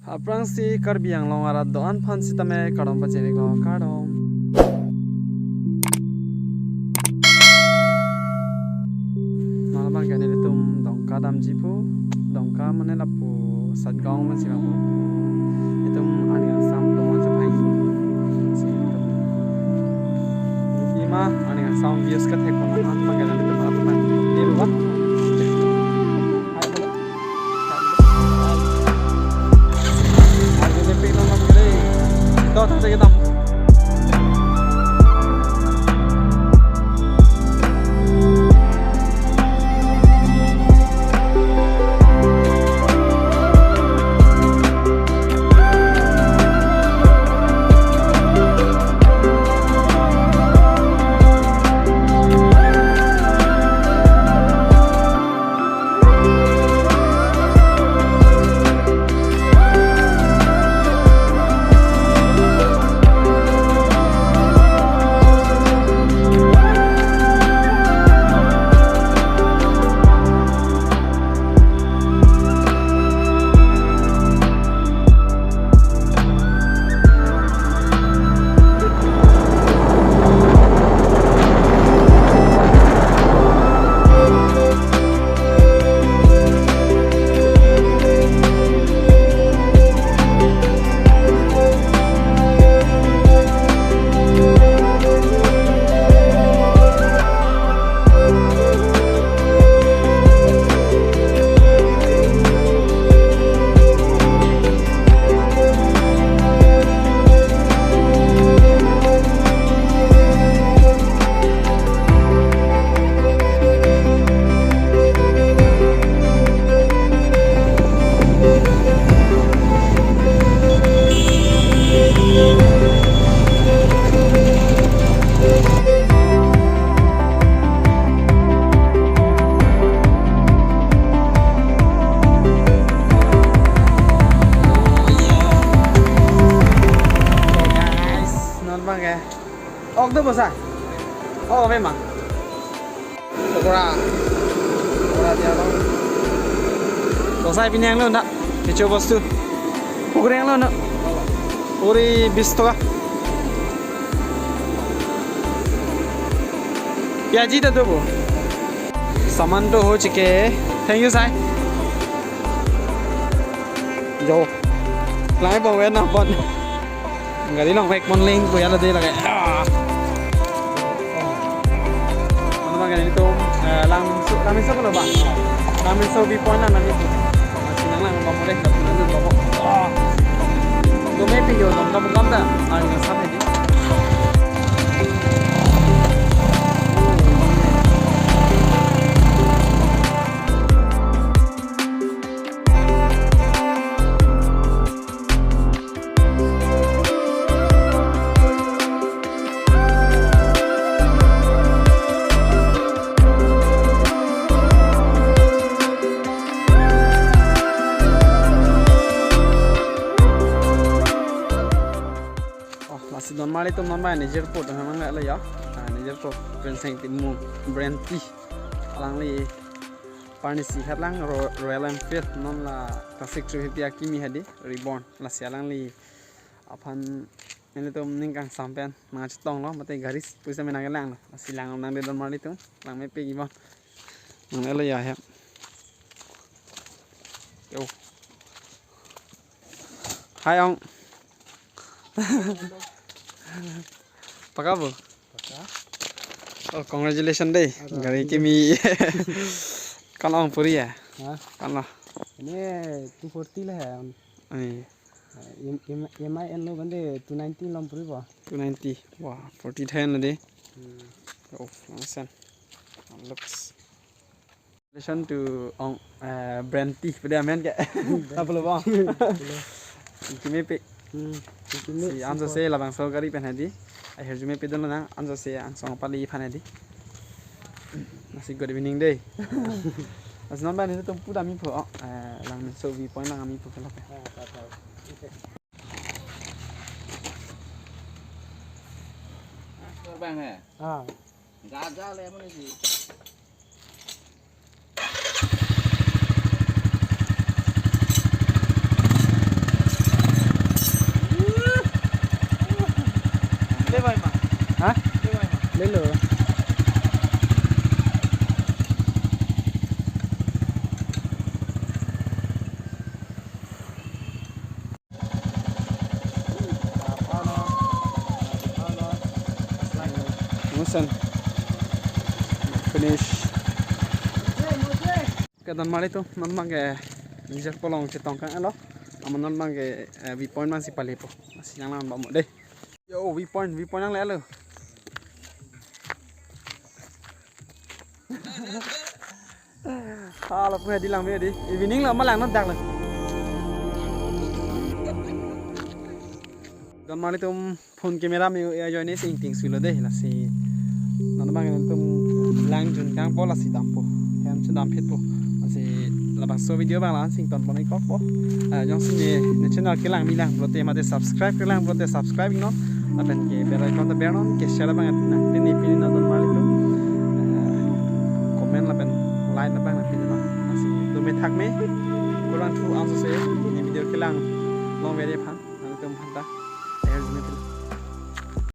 Aprang si karbiang long arat doan pan si tame kadom paceni long kadom. Malamang kani litum dongka dam jipu dongka mana lapu sat gong man si bang itum ani sam tomon sa pai si itum ima ani sam views ka thek pon an pangana litum ma teman ni ba Đó cái tầm octopus ah? Oh memang. Ukuran dia dong. Dosai pinyang lo nak? Kecil bos tu. Ukuran lo nak? Uri bis tu kah? Piaji dah tu bu. Saman tu ho cike. Thank you sai. Jo. Lai bong wen nak bon. Nggak di long baik monling gue ada deh lagi. Mana kan itu langsung kami sok lo bang. Kami sok di pona nanti tu. Masih nang ngomong deh nggak pernah tuh ngomong. Gue mau pergi orang kamu kamu dah. Nggak sampai di. Normal itu normal Niger pot memang nggak lah ya. Niger pot penseng timu brand T alang li parnisi hatlang Royal Enfield non la classic 350 Akimi hadi reborn la sialang li apan ini tuh ningkang sampean macet tong lo mate garis puisa menang lang silang nang di normal itu lang me pegi bon nang lah ya ya yo hai ông Paka bu? Paka. Oh, congratulations deh. Gari kimi. Kan orang puri ya? Kan lah. Ini 240 lah ya. EMI lo bende 290 lam puri ba? 290. Wah, 4010 lah deh. Oh, langsung. Looks. Congratulations to brand T. Pada aman ke? Apa lo bang? Kimi pe. Si anso se labang so gari pen hadi. Akhir jume pe dono na anso se ansong pali pan hadi. Nasi good evening day. As number ni tu puda mi po lang so vi point lang mi po kala pe. Bang eh. Ah. Gagal le mo ni. 100% finish cái tần mali tu non mang cái নিজের polong che tong kang alo aman non mang cái v point man si pali po masih yang lan ba mo đây yo v point yang le lo là phải đi làm việc đi evening là mà làm nó đặc rồi còn mà tụm phone camera mình giờ này sinh tiếng suy lo đây là si nó mang cái tụm lang chun kang po là si đam po em chun đam phết po là si là bằng số video bằng là sinh toàn bọn này có po trong sinh nhẹ nên channel cái lang mi lang pro te mà để subscribe cái lang pro te subscribe nó là bên cái bên icon ta bear nó cái share bằng cái tên này pin nó toàn mà itu comment là bên like nó bằng là pin nó masih tu me thak me kurang true answer saya ini video kelang long video pan